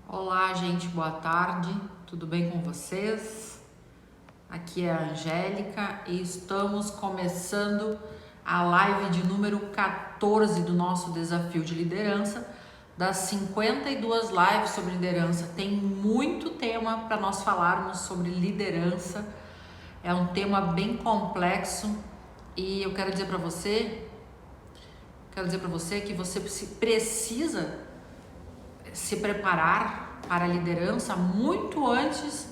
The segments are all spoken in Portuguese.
Olá, gente, boa tarde, tudo bem com vocês? Aqui é a Angélica e estamos começando a live de número 14 do nosso desafio de liderança. Das 52 lives sobre liderança, tem muito tema para nós falarmos sobre liderança. É um tema bem complexo e eu quero dizer para você que você precisa se preparar para a liderança muito antes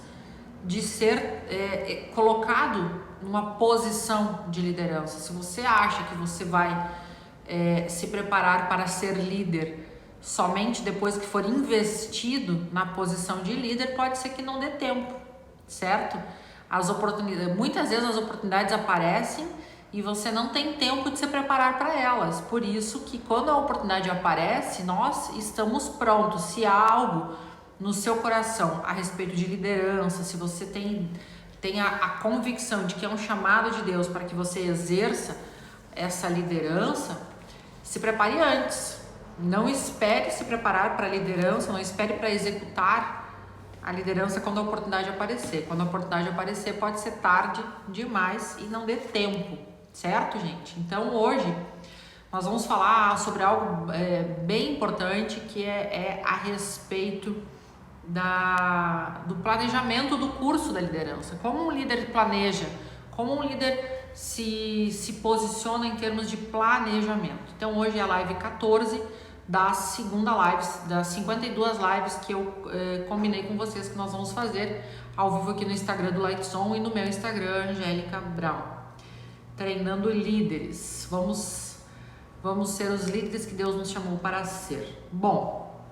de ser colocado numa posição de liderança. Se você acha que você vai se preparar para ser líder somente depois que for investido na posição de líder, pode ser que não dê tempo, certo? Muitas vezes as oportunidades aparecem e você não tem tempo de se preparar para elas. Por isso que quando a oportunidade aparece, nós estamos prontos. Se há algo no seu coração a respeito de liderança, se você tem a convicção de que é um chamado de Deus para que você exerça essa liderança, se prepare antes. Não espere se preparar para a liderança, não espere para executar a liderança quando a oportunidade aparecer. Quando a oportunidade aparecer, pode ser tarde demais e não dê tempo, certo, gente? Então, hoje, nós vamos falar sobre algo bem importante, que é a respeito do planejamento do curso da liderança. Como um líder planeja, como um líder se posiciona em termos de planejamento. Então, hoje é a live 14 da segunda live, das 52 lives que eu combinei com vocês que nós vamos fazer ao vivo aqui no Instagram do Lightzone e no meu Instagram, Angélica Brown. Treinando líderes. Vamos ser os líderes que Deus nos chamou para ser. Bom,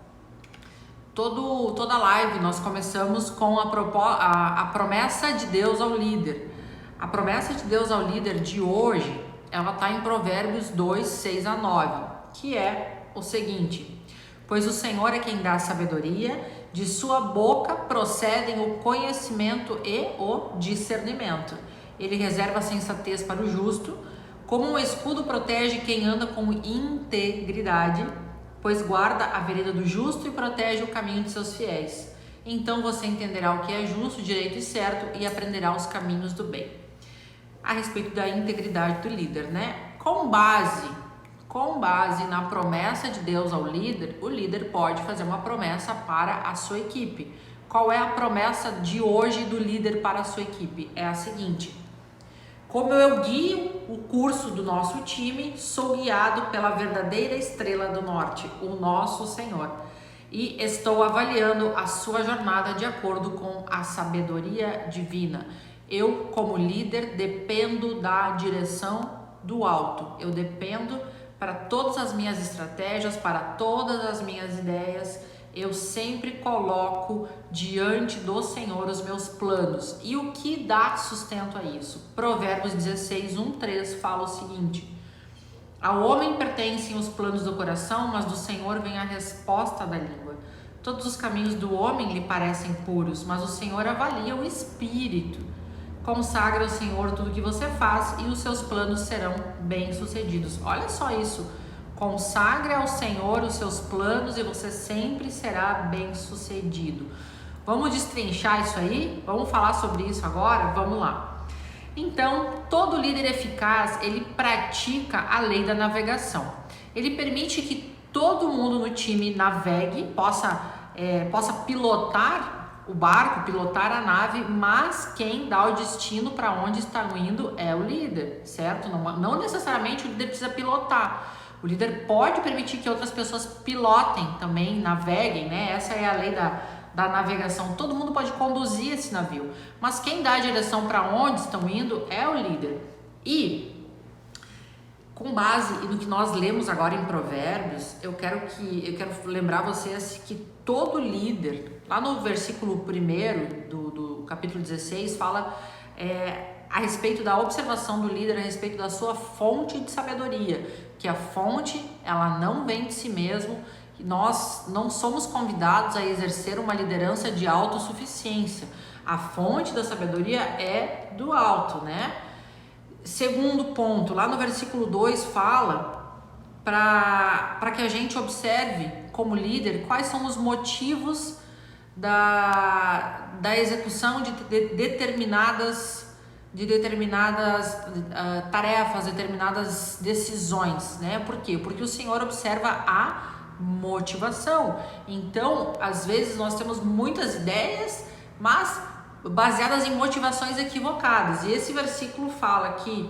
toda live nós começamos com a promessa de Deus ao líder. A promessa de Deus ao líder de hoje, ela está em Provérbios 2, 6 a 9, que é o seguinte: pois o Senhor é quem dá sabedoria, de sua boca procedem o conhecimento e o discernimento. Ele reserva a sensatez para o justo, como um escudo protege quem anda com integridade, pois guarda a vereda do justo e protege o caminho de seus fiéis. Então você entenderá o que é justo, direito e certo e aprenderá os caminhos do bem. A respeito da integridade do líder, né? Com base na promessa de Deus ao líder, o líder pode fazer uma promessa para a sua equipe. Qual é a promessa de hoje do líder para a sua equipe? É a seguinte: como eu guio o curso do nosso time, sou guiado pela verdadeira estrela do norte, o nosso Senhor, e estou avaliando a sua jornada de acordo com a sabedoria divina. Eu, como líder, dependo da direção do alto. Eu dependo para todas as minhas estratégias, para todas as minhas ideias. Eu sempre coloco diante do Senhor os meus planos. E o que dá sustento a isso? Provérbios 16, 1, 3 fala o seguinte: ao homem pertencem os planos do coração, mas do Senhor vem a resposta da língua. Todos os caminhos do homem lhe parecem puros, mas o Senhor avalia o espírito. Consagra ao Senhor tudo que você faz e os seus planos serão bem-sucedidos. Olha só isso. Consagre ao Senhor os seus planos e você sempre será bem-sucedido. Vamos destrinchar isso aí? Vamos falar sobre isso agora? Vamos lá. Então, todo líder eficaz, ele pratica a lei da navegação. Ele permite que todo mundo no time navegue, possa pilotar o barco, pilotar a nave, mas quem dá o destino para onde estão indo é o líder, certo? Não necessariamente o líder precisa pilotar. O líder pode permitir que outras pessoas pilotem também, naveguem, né? Essa é a lei da navegação. Todo mundo pode conduzir esse navio, mas quem dá a direção para onde estão indo é o líder. E com base no que nós lemos agora em Provérbios, eu quero lembrar vocês que todo líder, lá no versículo 1 do capítulo 16, fala a respeito da observação do líder, a respeito da sua fonte de sabedoria, que a fonte, ela não vem de si mesmo, e nós não somos convidados a exercer uma liderança de autossuficiência. A fonte da sabedoria é do alto, né? Segundo ponto, lá no versículo 2 fala para que a gente observe como líder quais são os motivos da execução de determinadas tarefas, determinadas decisões, né? Por quê? Porque o Senhor observa a motivação. Então, às vezes nós temos muitas ideias, mas baseadas em motivações equivocadas. E esse versículo fala que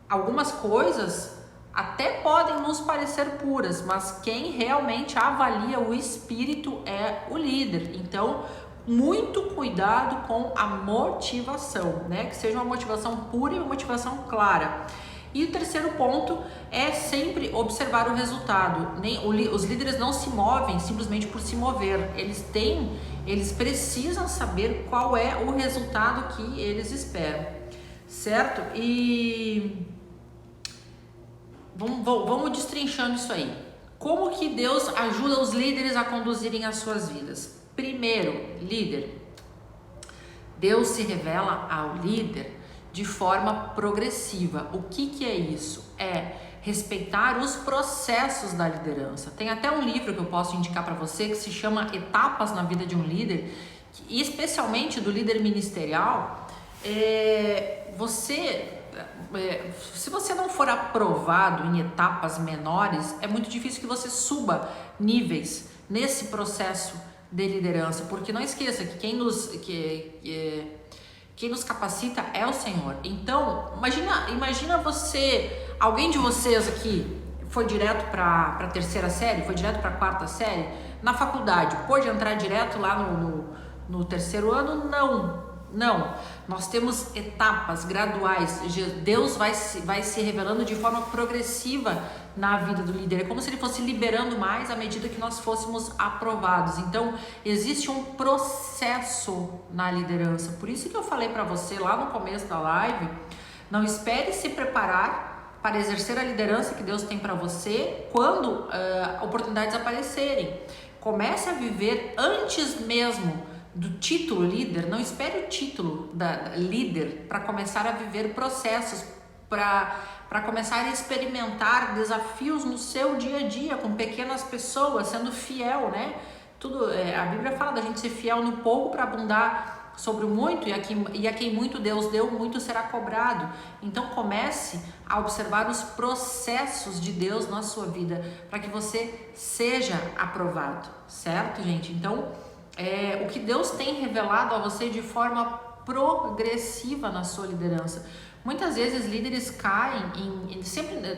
algumas coisas até podem nos parecer puras, mas quem realmente avalia o espírito é o líder. Então, muito cuidado com a motivação, né? Que seja uma motivação pura e uma motivação clara. E o terceiro ponto é sempre observar o resultado. Os líderes não se movem simplesmente por se mover. Eles precisam saber qual é o resultado que eles esperam, certo? E vamos destrinchando isso aí. Como que Deus ajuda os líderes a conduzirem as suas vidas? Primeiro, líder. Deus se revela ao líder de forma progressiva. O que é isso? É respeitar os processos da liderança. Tem até um livro que eu posso indicar para você que se chama Etapas na Vida de um Líder, e especialmente do líder ministerial. Se você não for aprovado em etapas menores, é muito difícil que você suba níveis nesse processo de liderança, porque não esqueça que quem nos capacita é o Senhor. Então, imagina alguém de vocês aqui foi direto para a terceira série, foi direto para a quarta série, na faculdade, pôde entrar direto lá no terceiro ano? Não, nós temos etapas graduais. Deus vai se revelando de forma progressiva na vida do líder. É como se ele fosse liberando mais à medida que nós fôssemos aprovados. Então, existe um processo na liderança. Por isso que eu falei para você lá no começo da live, não espere se preparar para exercer a liderança que Deus tem para você quando oportunidades aparecerem. Comece a viver antes mesmo do título líder. Não espere o título da líder para começar a viver processos, para começar a experimentar desafios no seu dia a dia, com pequenas pessoas, sendo fiel, né? A Bíblia fala da gente ser fiel no pouco para abundar sobre o muito, e a quem muito Deus deu, muito será cobrado. Então comece a observar os processos de Deus na sua vida, para que você seja aprovado, certo, gente? Então, o que Deus tem revelado a você de forma progressiva na sua liderança. Muitas vezes líderes caem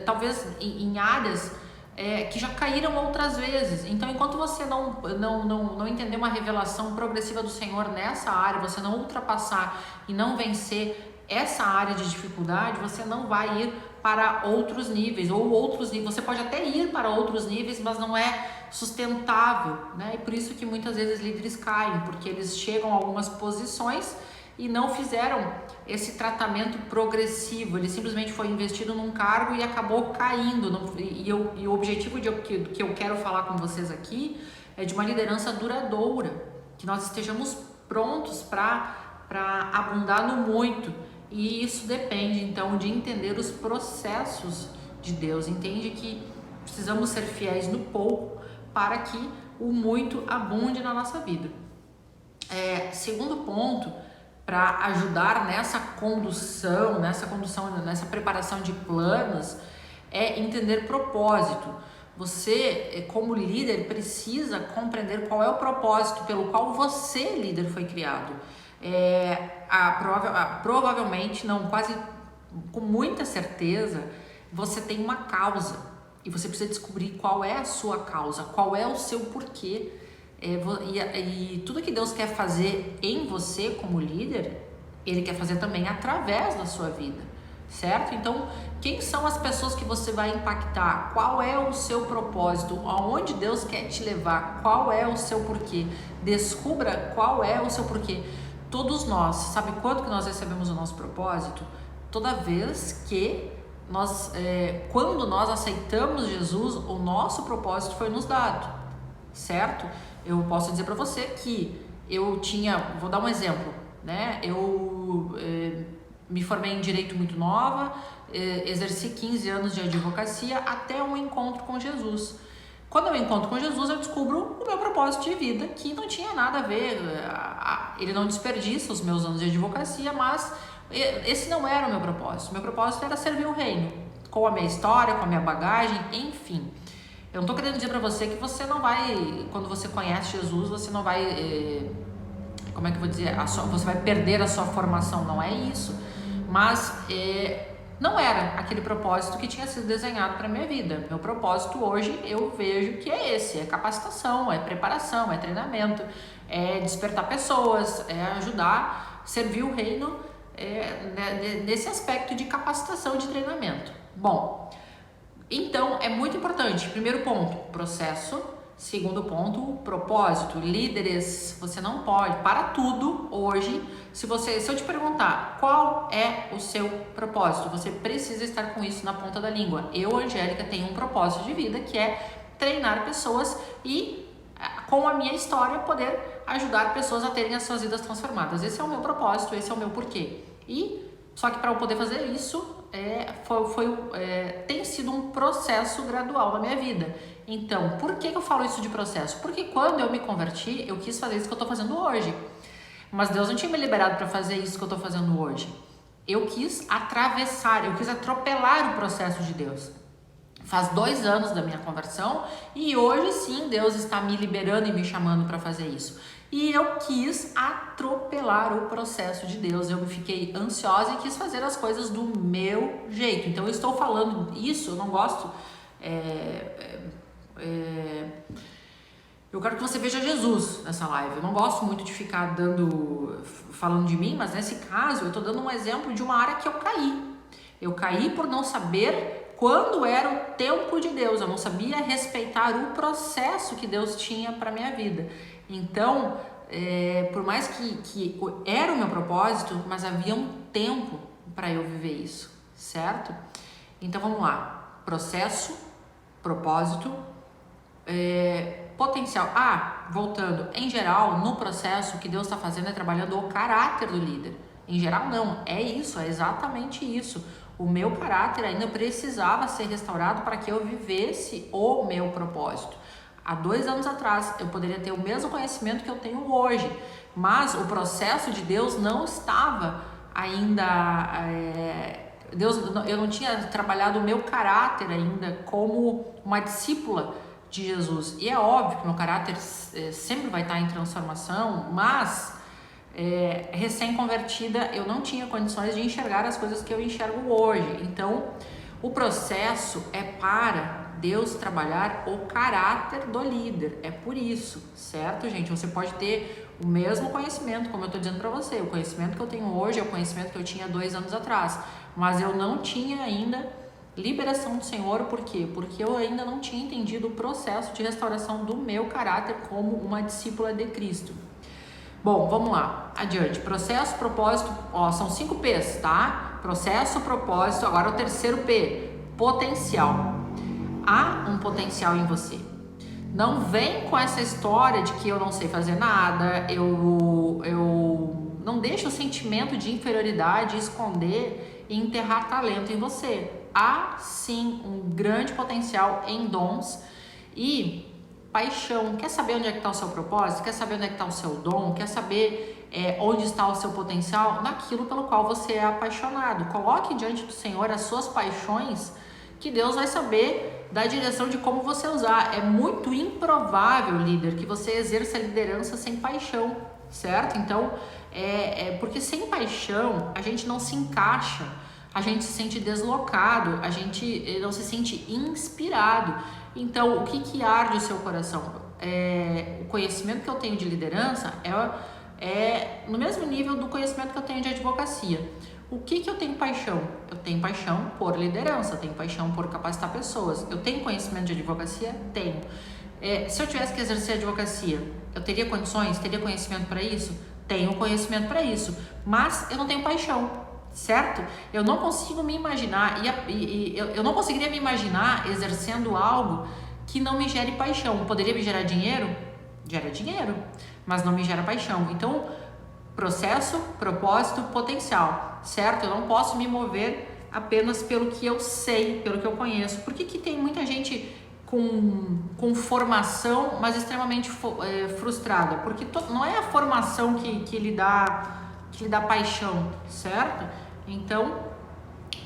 talvez em áreas que já caíram outras vezes. Então, enquanto você não entender uma revelação progressiva do Senhor nessa área, você não ultrapassar e não vencer essa área de dificuldade, você não vai ir para outros níveis, você pode até ir para outros níveis, mas não é sustentável, né? E por isso que muitas vezes líderes caem, porque eles chegam a algumas posições e não fizeram esse tratamento progressivo. Ele simplesmente foi investido num cargo e acabou caindo. E o objetivo que eu quero falar com vocês aqui é de uma liderança duradoura, que nós estejamos prontos para abundar no muito. E isso depende, então, de entender os processos de Deus. Entende que precisamos ser fiéis no pouco para que o muito abunde na nossa vida. Segundo ponto, para ajudar nessa preparação de planos, é entender propósito. Você, como líder, precisa compreender qual é o propósito pelo qual você, líder, foi criado. Provavelmente, não, quase com muita certeza, você tem uma causa e você precisa descobrir qual é a sua causa, qual é o seu porquê. E tudo que Deus quer fazer em você como líder, Ele quer fazer também através da sua vida, certo? Então, quem são as pessoas que você vai impactar? Qual é o seu propósito? Aonde Deus quer te levar? Qual é o seu porquê? Descubra qual é o seu porquê. Todos nós, sabe quando que nós recebemos o nosso propósito? Toda vez que quando nós aceitamos Jesus, o nosso propósito foi nos dado, certo? Eu posso dizer para você que vou dar um exemplo, né? Eu me formei em Direito muito nova, exerci 15 anos de advocacia até um encontro com Jesus. Quando eu encontro com Jesus, eu descubro o meu propósito de vida, que não tinha nada a ver, ele não desperdiça os meus anos de advocacia, mas esse não era o meu propósito. Meu propósito era servir o reino, com a minha história, com a minha bagagem, enfim. Eu não estou querendo dizer para você que você não vai, quando você conhece Jesus, você não vai, como é que eu vou dizer, você vai perder a sua formação, não é isso. Mas não era aquele propósito que tinha sido desenhado para a minha vida. Meu propósito hoje eu vejo que é esse, é capacitação, é preparação, é treinamento, é despertar pessoas, é ajudar, servir o reino nesse aspecto de capacitação, de treinamento. Bom, então é muito importante, primeiro ponto, processo. Segundo ponto, propósito. Líderes, você não pode, para tudo hoje, se eu te perguntar qual é o seu propósito, você precisa estar com isso na ponta da língua. Eu, Angélica, tenho um propósito de vida que é treinar pessoas e, com a minha história, poder ajudar pessoas a terem as suas vidas transformadas. Esse é o meu propósito, esse é o meu porquê. Só que para eu poder fazer isso, tem sido um processo gradual na minha vida. Então, por que eu falo isso de processo? Porque quando eu me converti, eu quis fazer isso que eu estou fazendo hoje. Mas Deus não tinha me liberado para fazer isso que eu estou fazendo hoje. Eu quis atropelar o processo de Deus. Faz 2 anos da minha conversão e hoje sim Deus está me liberando e me chamando para fazer isso. E eu quis atropelar o processo de Deus. Eu fiquei ansiosa e quis fazer as coisas do meu jeito. Então eu estou falando isso, eu não gosto... eu quero que você veja Jesus nessa live. Eu não gosto muito de ficar falando de mim, mas nesse caso eu estou dando um exemplo de uma área que eu caí. Eu caí por não saber quando era o tempo de Deus. Eu não sabia respeitar o processo que Deus tinha para minha vida. Então, por mais que era o meu propósito, mas havia um tempo para eu viver isso, certo? Então vamos lá. Processo, propósito, potencial. Voltando, em geral, no processo, o que Deus está fazendo é trabalhando o caráter do líder. Em geral, não. É isso, é exatamente isso. O meu caráter ainda precisava ser restaurado para que eu vivesse o meu propósito. Há 2 anos atrás, eu poderia ter o mesmo conhecimento que eu tenho hoje, mas o processo de Deus não estava ainda... eu não tinha trabalhado o meu caráter ainda como uma discípula de Jesus. E é óbvio que meu caráter sempre vai estar em transformação, mas recém-convertida eu não tinha condições de enxergar as coisas que eu enxergo hoje. Então, o processo é para Deus trabalhar o caráter do líder. É por isso, certo, gente? Você pode ter o mesmo conhecimento, como eu estou dizendo para você. O conhecimento que eu tenho hoje é o conhecimento que eu tinha 2 anos atrás. Mas eu não tinha ainda liberação do Senhor. Por quê? Porque eu ainda não tinha entendido o processo de restauração do meu caráter como uma discípula de Cristo. Bom, vamos lá, adiante. Processo, propósito, são 5 P's, tá? Processo, propósito, agora o terceiro P, potencial. Há um potencial em você. Não vem com essa história de que eu não sei fazer nada, eu não deixa o sentimento de inferioridade esconder e enterrar talento em você. Há sim um grande potencial em dons e paixão. Quer saber onde é que está o seu propósito? Quer saber onde é que está o seu dom? Quer saber onde está o seu potencial? Naquilo pelo qual você é apaixonado. Coloque diante do Senhor as suas paixões, que Deus vai saber da direção de como você usar. É muito improvável, líder, que você exerça a liderança sem paixão, certo? Então, porque sem paixão a gente não se encaixa, a gente se sente deslocado, a gente não se sente inspirado. Então, o que arde o seu coração? O conhecimento que eu tenho de liderança é no mesmo nível do conhecimento que eu tenho de advocacia. O que eu tenho paixão? Eu tenho paixão por liderança, eu tenho paixão por capacitar pessoas. Eu tenho conhecimento de advocacia? Tenho. Se eu tivesse que exercer advocacia, eu teria condições, teria conhecimento para isso? Tenho conhecimento para isso, mas eu não tenho paixão, certo? Eu não consigo me imaginar, eu não conseguiria me imaginar exercendo algo que não me gere paixão. Poderia me gerar dinheiro? Gera dinheiro, mas não me gera paixão. Então, processo, propósito, potencial, certo? Eu não posso me mover apenas pelo que eu sei, pelo que eu conheço. Por que tem muita gente com formação, mas extremamente frustrada, porque não é a formação que lhe dá paixão, certo? Então,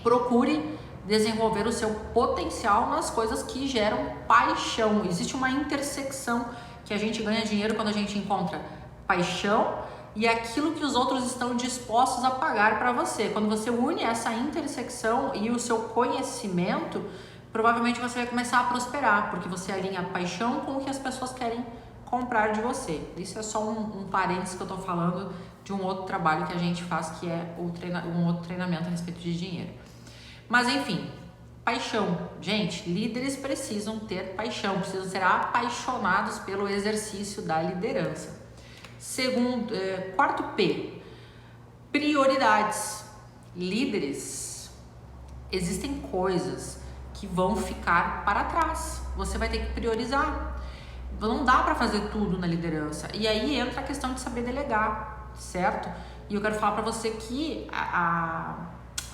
procure desenvolver o seu potencial nas coisas que geram paixão. Existe uma intersecção que a gente ganha dinheiro quando a gente encontra paixão e aquilo que os outros estão dispostos a pagar para você. Quando você une essa intersecção e o seu conhecimento, provavelmente você vai começar a prosperar, porque você alinha a paixão com o que as pessoas querem comprar de você. Isso é só um parênteses que eu estou falando de um outro trabalho que a gente faz, que é um outro treinamento a respeito de dinheiro. Mas enfim, paixão. Gente, líderes precisam ter paixão, precisam ser apaixonados pelo exercício da liderança. Quarto P, prioridades. Líderes, existem coisas que vão ficar para trás. Você vai ter que priorizar. Não dá para fazer tudo na liderança. E aí entra a questão de saber delegar, certo? E eu quero falar para você que a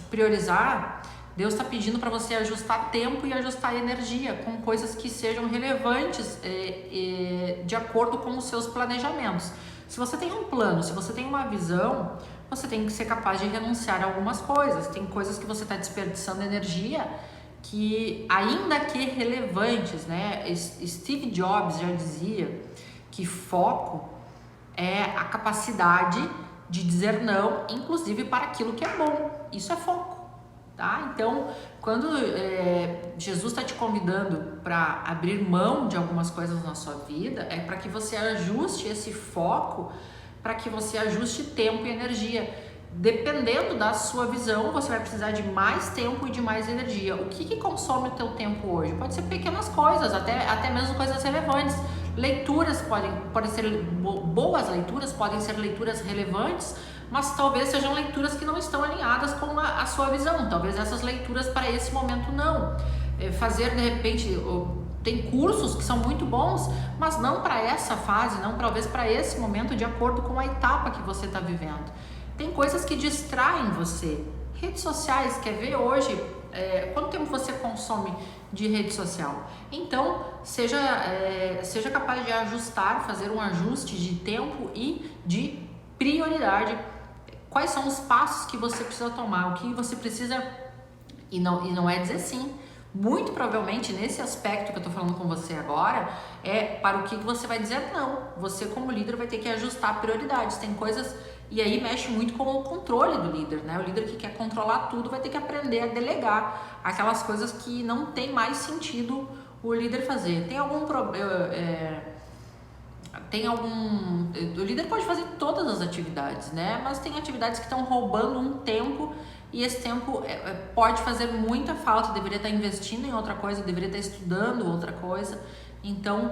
priorizar, Deus está pedindo para você ajustar tempo e ajustar energia com coisas que sejam relevantes de acordo com os seus planejamentos. Se você tem um plano, se você tem uma visão, você tem que ser capaz de renunciar a algumas coisas. Tem coisas que você está desperdiçando energia que, ainda que relevantes, né? Steve Jobs já dizia que foco é a capacidade de dizer não, inclusive para aquilo que é bom. Isso é foco, tá? Então, quando Jesus está te convidando para abrir mão de algumas coisas na sua vida, é para que você ajuste esse foco, para que você ajuste tempo e energia. Dependendo da sua visão, você vai precisar de mais tempo e de mais energia. O que consome o teu tempo hoje? Pode ser pequenas coisas, até mesmo coisas relevantes. Leituras podem ser boas leituras, podem ser leituras relevantes, mas talvez sejam leituras que não estão alinhadas com a sua visão. Talvez essas leituras para esse momento não. Fazer, de repente, tem cursos que são muito bons, mas não para essa fase, não talvez para esse momento, de acordo com a etapa que você está vivendo. Tem coisas que distraem você. Redes sociais, quer ver hoje? Quanto tempo você consome de rede social? Então, seja capaz de ajustar, fazer um ajuste de tempo e de prioridade. Quais são os passos que você precisa tomar? O que você precisa... E não é dizer sim. Muito provavelmente, nesse aspecto que eu estou falando com você agora, para o que você vai dizer não. Você, como líder, vai ter que ajustar prioridades. Tem coisas... E aí mexe muito com o controle do líder, né? O líder que quer controlar tudo vai ter que aprender a delegar aquelas coisas que não tem mais sentido o líder fazer. O líder pode fazer todas as atividades, né? Mas tem atividades que estão roubando um tempo e esse tempo pode fazer muita falta. Deveria estar investindo em outra coisa, deveria estar estudando outra coisa. Então,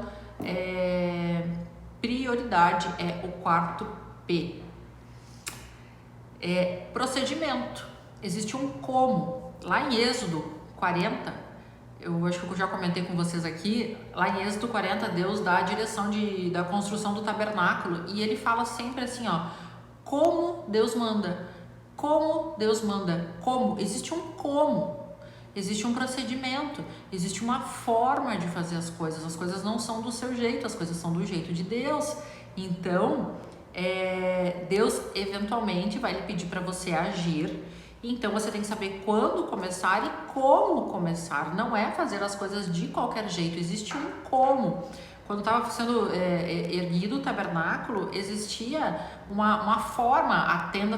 prioridade é o quarto P. Procedimento. Existe um como. Lá em Êxodo 40, eu acho que eu já comentei com vocês aqui, lá em Êxodo 40, Deus dá a direção da construção do tabernáculo e ele fala sempre assim, ó, como Deus manda. Como Deus manda. Como? Existe um como. Existe um procedimento. Existe uma forma de fazer as coisas. As coisas não são do seu jeito, as coisas são do jeito de Deus. Então... Deus eventualmente vai lhe pedir para você agir, então você tem que saber quando começar e como começar. Não é fazer as coisas de qualquer jeito, existe um como. Quando estava sendo erguido o tabernáculo, existia uma forma. A tenda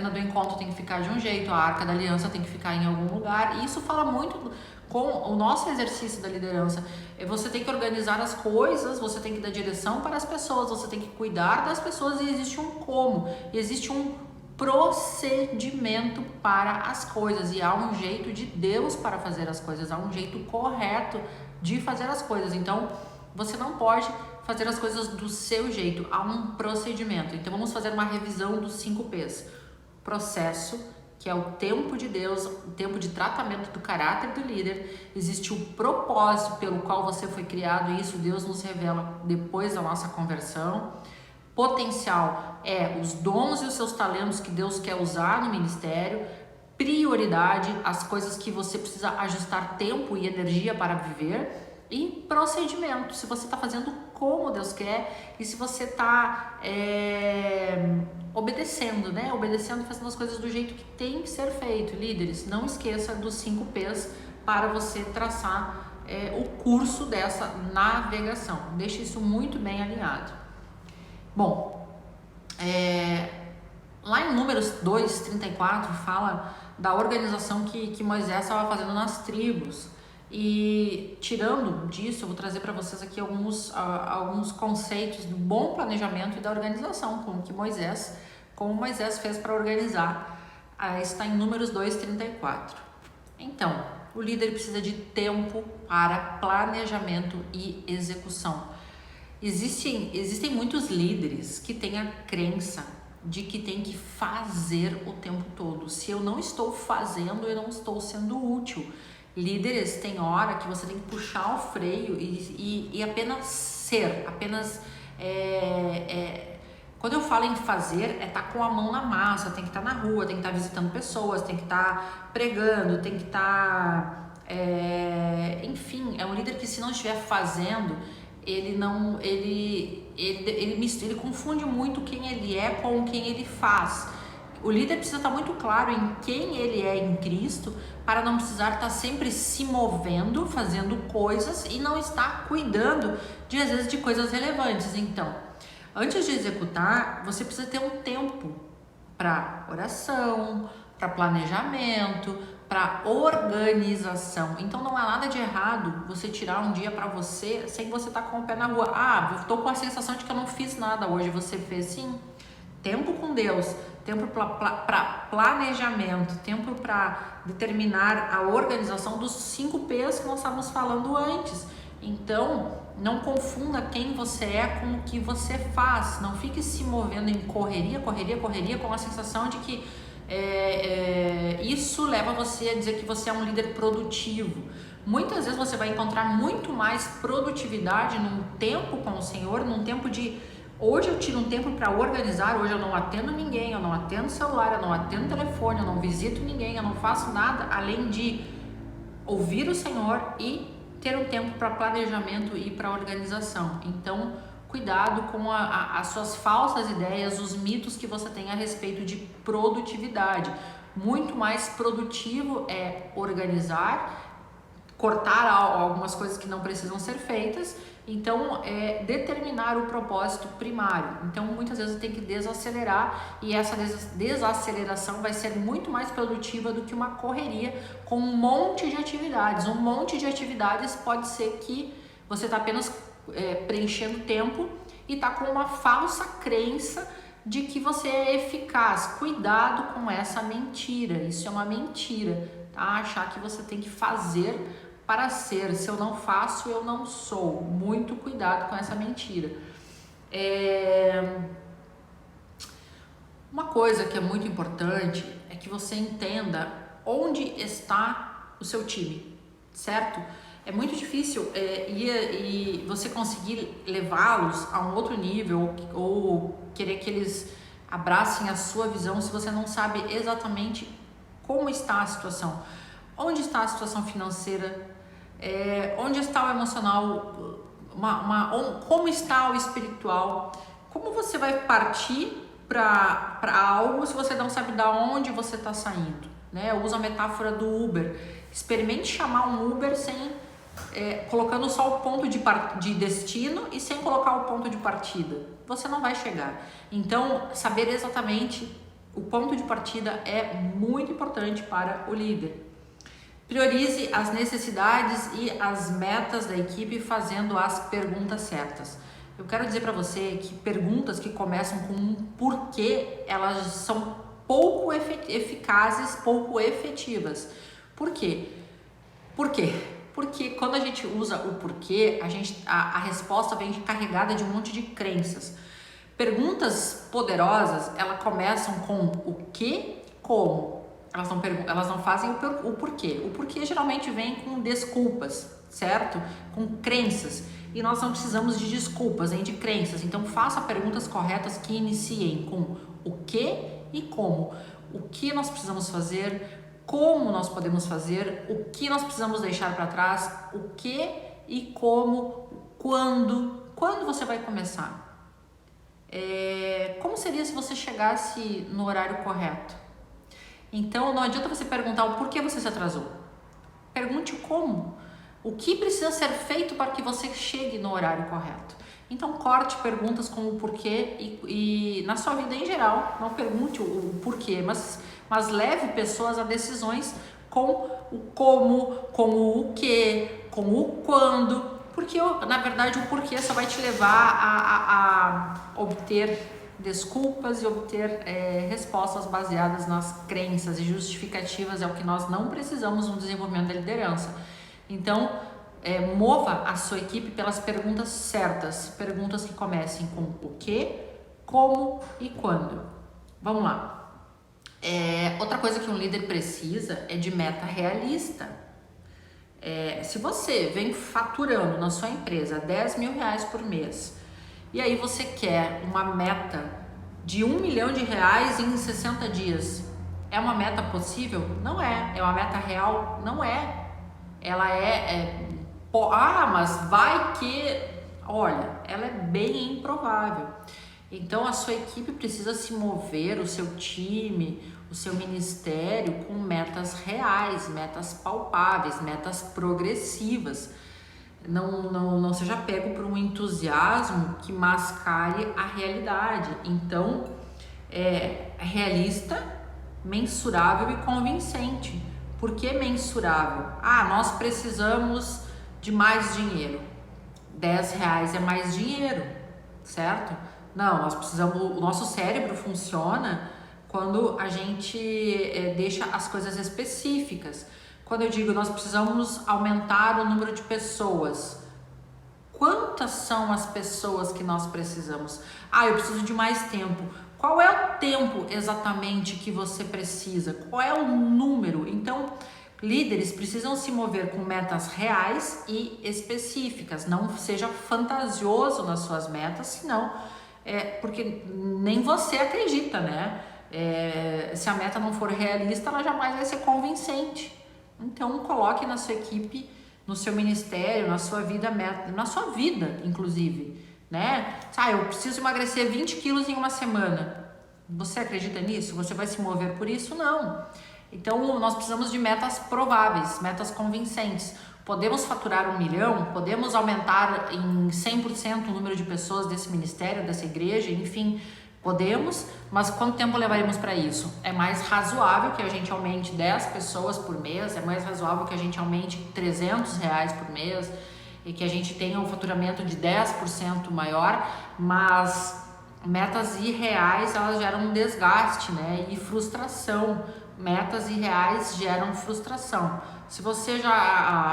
do encontro tem que ficar de um jeito, a arca da aliança tem que ficar em algum lugar, e isso fala muito com o nosso exercício da liderança. Você tem que organizar as coisas, você tem que dar direção para as pessoas, você tem que cuidar das pessoas, e existe um como, existe um procedimento para as coisas, e há um jeito de Deus para fazer as coisas, há um jeito correto de fazer as coisas. Então, você não pode fazer as coisas do seu jeito, há um procedimento. Então, vamos fazer uma revisão dos 5 P's. Processo, que é o tempo de Deus, o tempo de tratamento do caráter do líder. Existe o propósito pelo qual você foi criado, e isso Deus nos revela depois da nossa conversão. Potencial é os dons e os seus talentos que Deus quer usar no ministério. Prioridade, as coisas que você precisa ajustar tempo e energia para viver. e procedimento, se você está fazendo como Deus quer e se você está obedecendo, né? Obedecendo, fazendo as coisas do jeito que tem que ser feito. Líderes, não esqueça dos 5 P's para você traçar o curso dessa navegação. Deixe isso muito bem alinhado. Bom, lá em Números 2:34 fala da organização que Moisés estava fazendo nas tribos. E tirando disso, eu vou trazer para vocês aqui alguns conceitos do bom planejamento e da organização, como Moisés fez para organizar. Está em Números 2:34. Então, o líder precisa de tempo para planejamento e execução. Existem muitos líderes que têm a crença de que tem que fazer o tempo todo. Se eu não estou fazendo, eu não estou sendo útil. Líderes, tem hora que você tem que puxar o freio e apenas ser, quando eu falo em fazer, é estar com a mão na massa, tem que estar na rua, tem que estar visitando pessoas, tem que estar pregando, tem que estar, enfim, é um líder que se não estiver fazendo, ele confunde muito quem ele é com quem ele faz. O líder precisa estar muito claro em quem ele é em Cristo para não precisar estar sempre se movendo, fazendo coisas e não estar cuidando às vezes de coisas relevantes. Então, antes de executar, você precisa ter um tempo para oração, para planejamento, para organização. Então não há nada de errado você tirar um dia para você sem você estar com o pé na rua. Eu estou com a sensação de que eu não fiz nada hoje. Você fez sim? Tempo com Deus, tempo para planejamento, tempo para determinar a organização dos 5 P's que nós estávamos falando antes. Então, não confunda quem você é com o que você faz. Não fique se movendo em correria com a sensação de que isso leva você a dizer que você é um líder produtivo. Muitas vezes você vai encontrar muito mais produtividade num tempo com o Senhor, num tempo de hoje eu tiro um tempo para organizar, hoje eu não atendo ninguém, eu não atendo celular, eu não atendo telefone, eu não visito ninguém, eu não faço nada além de ouvir o Senhor e ter um tempo para planejamento e para organização. Então, cuidado com as suas falsas ideias, os mitos que você tem a respeito de produtividade. Muito mais produtivo é organizar, cortar algumas coisas que não precisam ser feitas. Então, determinar o propósito primário. Então, muitas vezes tem que desacelerar e essa desaceleração vai ser muito mais produtiva do que uma correria com um monte de atividades. Um monte de atividades pode ser que você está apenas preenchendo tempo e está com uma falsa crença de que você é eficaz. Cuidado com essa mentira. Isso é uma mentira, tá? Achar que você tem que fazer para ser. Se eu não faço, eu não sou. Muito cuidado com essa mentira. Uma coisa que é muito importante é que você entenda onde está o seu time, certo? É muito difícil e você conseguir levá-los a um outro nível ou querer que eles abracem a sua visão se você não sabe exatamente como está a situação. Onde está a situação financeira? Onde está o emocional? Como está o espiritual? Como você vai partir para algo se você não sabe de onde você está saindo? Né? Eu uso a metáfora do Uber. Experimente chamar um Uber sem colocando só o ponto de destino e sem colocar o ponto de partida. Você não vai chegar. Então, saber exatamente o ponto de partida é muito importante para o líder. Priorize as necessidades e as metas da equipe fazendo as perguntas certas. Eu quero dizer para você que perguntas que começam com um porquê, elas são pouco eficazes, pouco efetivas. Por quê? Porque quando a gente usa o porquê, a resposta vem carregada de um monte de crenças. Perguntas poderosas, elas começam com o que, como. Elas não fazem o porquê. O porquê geralmente vem com desculpas, certo? Com crenças. E nós não precisamos de desculpas, nem de crenças. Então faça perguntas corretas que iniciem com o que e como. O que nós precisamos fazer, como nós podemos fazer, o que nós precisamos deixar para trás, o que e como, quando você vai começar. Como seria se você chegasse no horário correto? Então não adianta você perguntar o porquê você se atrasou. Pergunte como. O que precisa ser feito para que você chegue no horário correto? Então corte perguntas como o porquê e na sua vida em geral, não pergunte o porquê, mas leve pessoas a decisões com o como, com o que, com o quando, porque na verdade o porquê só vai te levar a obter desculpas e obter respostas baseadas nas crenças e justificativas. É o que nós não precisamos no desenvolvimento da liderança. Então, mova a sua equipe pelas perguntas certas, perguntas que comecem com o que, como e quando. Vamos lá. Outra coisa que um líder precisa é de meta realista. Se você vem faturando na sua empresa R$10.000 por mês e aí você quer uma meta de R$1 milhão em 60 dias, é uma meta possível? Não é. É uma meta real? Não é. Ela mas vai que... Olha, ela é bem improvável. Então a sua equipe precisa se mover, o seu time, o seu ministério, com metas reais, metas palpáveis, metas progressivas. Não seja pego por um entusiasmo que mascare a realidade. Então, realista, mensurável e convincente. Por que mensurável? Nós precisamos de mais dinheiro. R$10 é mais dinheiro, certo? Não, nós precisamos. O nosso cérebro funciona quando a gente deixa as coisas específicas. Quando eu digo nós precisamos aumentar o número de pessoas, quantas são as pessoas que nós precisamos? Eu preciso de mais tempo. Qual é o tempo exatamente que você precisa? Qual é o número? Então, líderes precisam se mover com metas reais e específicas. Não seja fantasioso nas suas metas, senão porque nem você acredita, né? Se a meta não for realista, ela jamais vai ser convincente. Então, coloque na sua equipe, no seu ministério, na sua vida, na sua vida, inclusive, né? Eu preciso emagrecer 20 quilos em uma semana. Você acredita nisso? Você vai se mover por isso? Não. Então, nós precisamos de metas prováveis, metas convincentes. Podemos faturar 1 milhão? Podemos aumentar em 100% o número de pessoas desse ministério, dessa igreja? Enfim, podemos, mas quanto tempo levaremos para isso? É mais razoável que a gente aumente 10 pessoas por mês, é mais razoável que a gente aumente R$300 por mês e que a gente tenha um faturamento de 10% maior, mas metas irreais, elas geram um desgaste, né? E frustração. Metas irreais geram frustração. Se você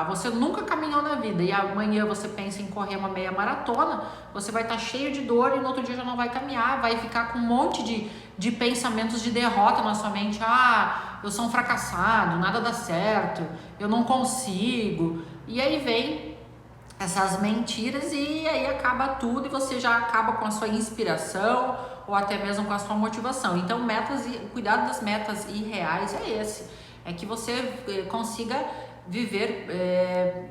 você nunca caminhou na vida e amanhã você pensa em correr uma meia maratona, você vai estar cheio de dor e no outro dia já não vai caminhar, vai ficar com um monte de pensamentos de derrota na sua mente. Eu sou um fracassado, nada dá certo, eu não consigo. E aí vem essas mentiras e aí acaba tudo e você já acaba com a sua inspiração ou até mesmo com a sua motivação. Então, o cuidado das metas irreais é esse. É que você consiga viver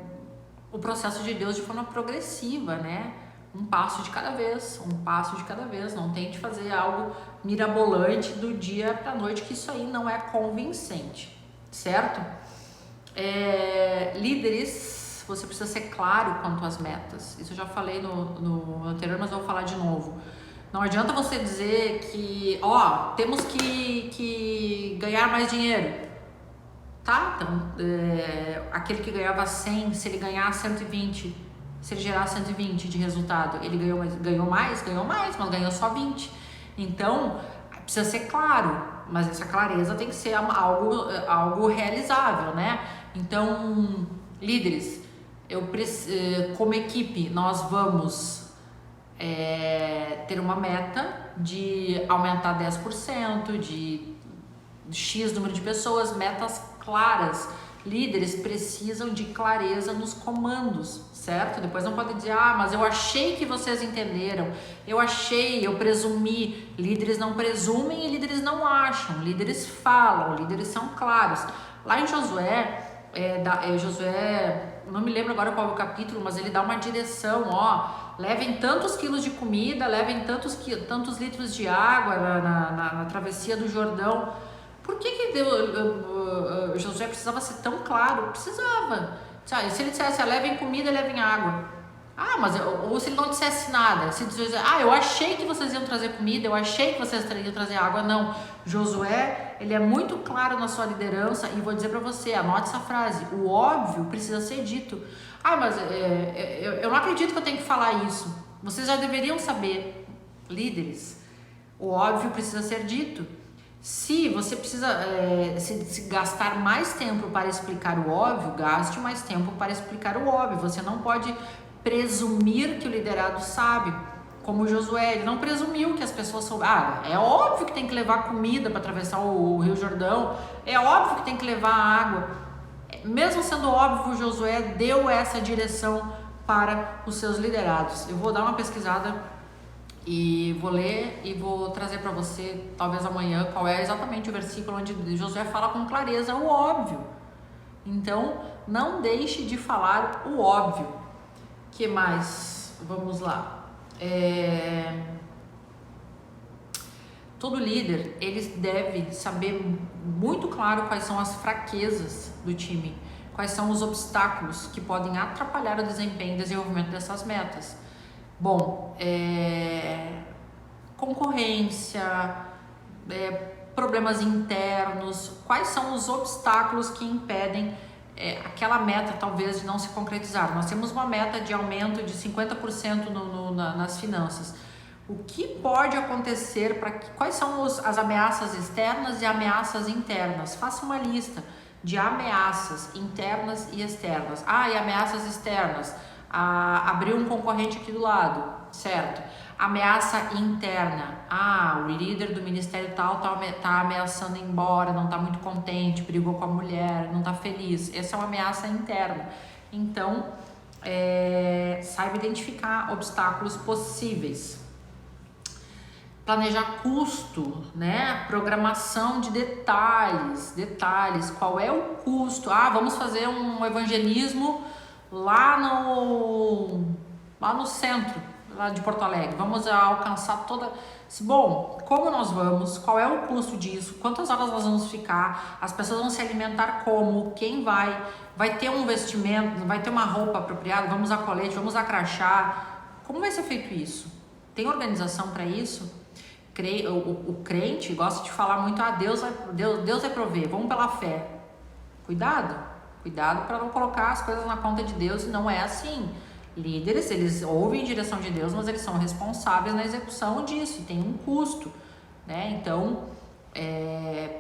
o processo de Deus de forma progressiva, né? Um passo de cada vez, um passo de cada vez. Não tente fazer algo mirabolante do dia para a noite, que isso aí não é convincente, certo? Líderes, você precisa ser claro quanto às metas. Isso eu já falei no anterior, mas eu vou falar de novo. Não adianta você dizer que, temos que ganhar mais dinheiro. Então, aquele que ganhava 100, se ele ganhar 120, se ele gerar 120 de resultado, ele ganhou mais, mas ganhou só 20. Então, precisa ser claro, mas essa clareza tem que ser algo realizável, né? Então, líderes, como equipe, nós vamos ter uma meta de aumentar 10%, de X número de pessoas, metas claras. Líderes precisam de clareza nos comandos, certo? Depois não pode dizer, mas eu achei que vocês entenderam, eu presumi. Líderes não presumem e líderes não acham, líderes falam, líderes são claros. Lá em Josué não me lembro agora qual é o capítulo, mas ele dá uma direção, ó, levem tantos quilos de comida, levem tantos litros de água na travessia do Jordão. Por que Josué precisava ser tão claro? Precisava. Se ele dissesse, levem comida, levem água. Ou se ele não dissesse nada, se dissesse, eu achei que vocês iam trazer comida, eu achei que vocês iam trazer água. Não, Josué, ele é muito claro na sua liderança, e vou dizer para você, anote essa frase: o óbvio precisa ser dito. Eu não acredito que eu tenho que falar isso. Vocês já deveriam saber, líderes, o óbvio precisa ser dito. Se você precisa se gastar mais tempo para explicar o óbvio, gaste mais tempo para explicar o óbvio. Você não pode presumir que o liderado sabe, como Josué, ele não presumiu que as pessoas souberam. É óbvio que tem que levar comida para atravessar o Rio Jordão, é óbvio que tem que levar água. Mesmo sendo óbvio, Josué deu essa direção para os seus liderados. Eu vou dar uma pesquisada e vou ler e vou trazer para você, talvez amanhã, qual é exatamente o versículo onde Josué fala com clareza o óbvio. Então, não deixe de falar o óbvio. Que mais? Vamos lá. Todo líder, ele deve saber muito claro quais são as fraquezas do time, quais são os obstáculos que podem atrapalhar o desempenho e desenvolvimento dessas metas. Bom, concorrência, problemas internos, quais são os obstáculos que impedem aquela meta talvez de não se concretizar. Nós temos uma meta de aumento de 50% nas finanças. O que pode acontecer quais são as ameaças externas e ameaças internas? Faça uma lista de ameaças internas e externas. E ameaças externas, abrir um concorrente aqui do lado, certo? Ameaça interna, o líder do ministério tal tá ameaçando ir embora, não tá muito contente, brigou com a mulher, não tá feliz. Essa é uma ameaça interna. Então, saiba identificar obstáculos possíveis. Planejar custo, né? Programação de detalhes, qual é o custo? Vamos fazer um evangelismo lá no centro, lá de Porto Alegre, vamos alcançar como nós vamos, qual é o custo disso, quantas horas nós vamos ficar, as pessoas vão se alimentar como, quem vai ter um vestimento, vai ter uma roupa apropriada, vamos usar colete, vamos usar crachá, como vai ser feito isso? Tem organização para isso? O crente gosta de falar muito, Deus vai prover, vamos pela fé. Cuidado para não colocar as coisas na conta de Deus, e não é assim. Líderes, eles ouvem em direção de Deus, mas eles são responsáveis na execução disso, e tem um custo, né? Então,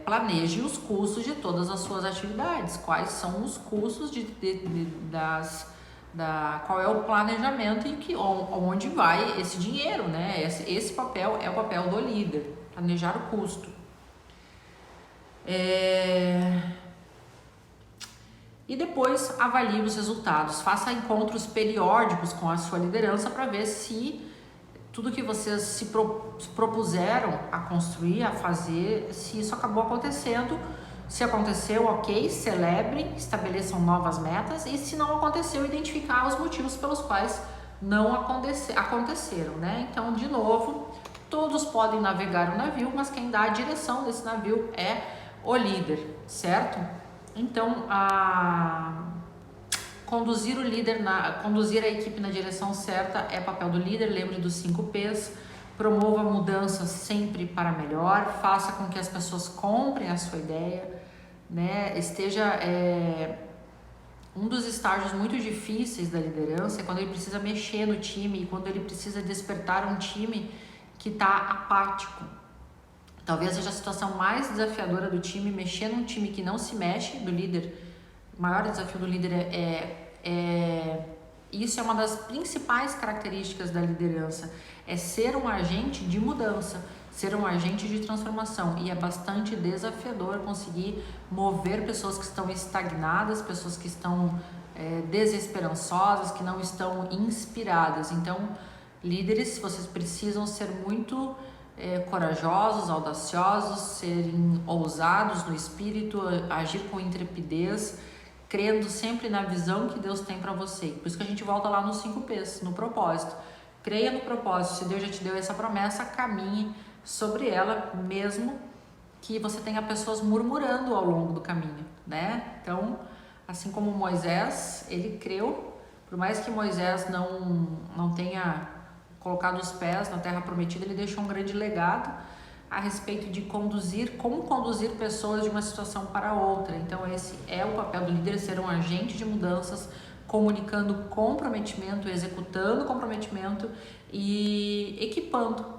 planeje os custos de todas as suas atividades. Quais são os custos qual é o planejamento e onde vai esse dinheiro, né? Esse papel é o papel do líder, planejar o custo. E depois avalie os resultados, faça encontros periódicos com a sua liderança para ver se tudo que vocês se propuseram a construir, a fazer, se isso acabou acontecendo. Se aconteceu, ok, celebre, estabeleçam novas metas, e se não aconteceu, identificar os motivos pelos quais não aconteceram, né? Então, de novo, todos podem navegar o navio, mas quem dá a direção desse navio é o líder, certo? Então, conduzir a equipe na direção certa é papel do líder. Lembre dos 5 P's. Promova mudanças sempre para melhor, faça com que as pessoas comprem a sua ideia, né? Um dos estágios muito difíceis da liderança é quando ele precisa mexer no time, e quando ele precisa despertar um time que está apático. Talvez seja a situação mais desafiadora do time, mexer num time que não se mexe, do líder. O maior desafio do líder isso é uma das principais características da liderança, é ser um agente de mudança, ser um agente de transformação, e é bastante desafiador conseguir mover pessoas que estão estagnadas, pessoas que estão desesperançosas, que não estão inspiradas. Então, líderes, vocês precisam ser muito corajosos, audaciosos, serem ousados no espírito, agir com intrepidez, crendo sempre na visão que Deus tem para você. Por isso que a gente volta lá nos 5 P's, no propósito. Creia no propósito. Se Deus já te deu essa promessa, caminhe sobre ela, mesmo que você tenha pessoas murmurando ao longo do caminho, né? Então, assim como Moisés, ele creu, por mais que Moisés não tenha colocado os pés na terra prometida, ele deixou um grande legado a respeito de como conduzir pessoas de uma situação para outra. Então esse é o papel do líder, ser um agente de mudanças, comunicando comprometimento, executando comprometimento e equipando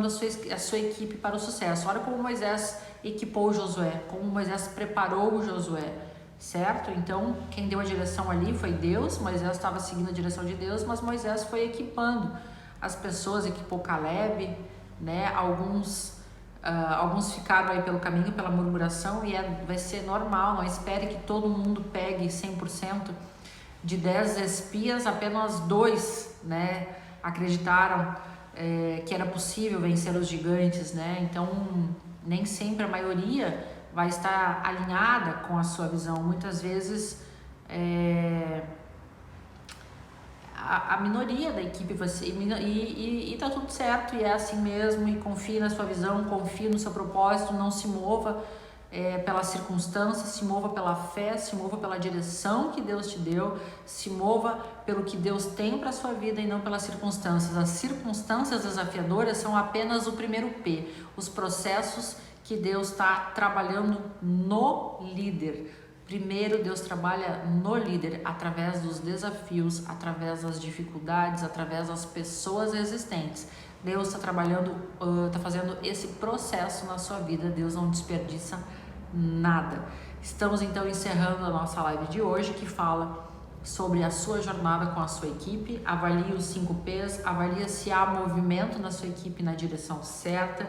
a sua equipe para o sucesso. Olha como Moisés equipou Josué, como Moisés preparou o Josué, certo? Então quem deu a direção ali foi Deus, Moisés estava seguindo a direção de Deus, mas Moisés foi equipando as pessoas, equipou Caleb, né? Alguns ficaram aí pelo caminho, pela murmuração, e vai ser normal, não espere que todo mundo pegue 100%. De 10 espias, apenas 2, né, acreditaram que era possível vencer os gigantes, né? Então nem sempre a maioria vai estar alinhada com a sua visão. Muitas vezes a minoria da equipe vai ser, e tá tudo certo, e é assim mesmo, e confie na sua visão, confie no seu propósito, não se mova pelas circunstâncias, se mova pela fé, se mova pela direção que Deus te deu, se mova pelo que Deus tem para sua vida e não pelas circunstâncias. As circunstâncias desafiadoras são apenas o primeiro P, os processos que Deus está trabalhando no líder. Primeiro, Deus trabalha no líder através dos desafios, através das dificuldades, através das pessoas existentes. Deus está trabalhando, está fazendo esse processo na sua vida. Deus não desperdiça nada. Estamos então encerrando a nossa live de hoje, que fala sobre a sua jornada com a sua equipe. Avalie os 5 P's, avalie se há movimento na sua equipe na direção certa.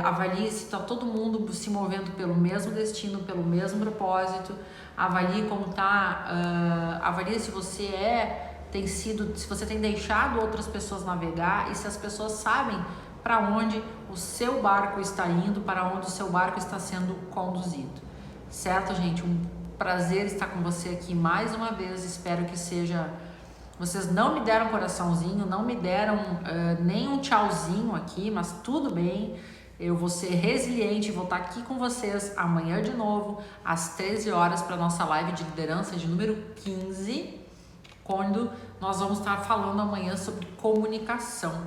Avalie se está todo mundo se movendo pelo mesmo destino, pelo mesmo propósito. Avalie como está, avalie se você se você tem deixado outras pessoas navegar e se as pessoas sabem para onde o seu barco está indo, para onde o seu barco está sendo conduzido. Certo, gente? Um prazer estar com você aqui mais uma vez. Espero que seja... Vocês não me deram coraçãozinho, não me deram nem um tchauzinho aqui, mas tudo bem. Eu vou ser resiliente, vou estar aqui com vocês amanhã de novo, às 13 horas, para a nossa live de liderança de número 15, quando nós vamos estar falando amanhã sobre comunicação,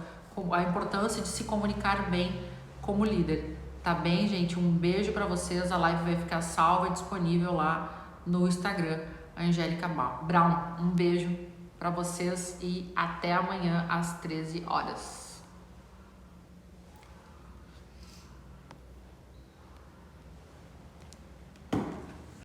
a importância de se comunicar bem como líder. Tá bem, gente? Um beijo para vocês. A live vai ficar salva e disponível lá no Instagram, Angélica Brown. Um beijo para vocês e até amanhã às 13 horas.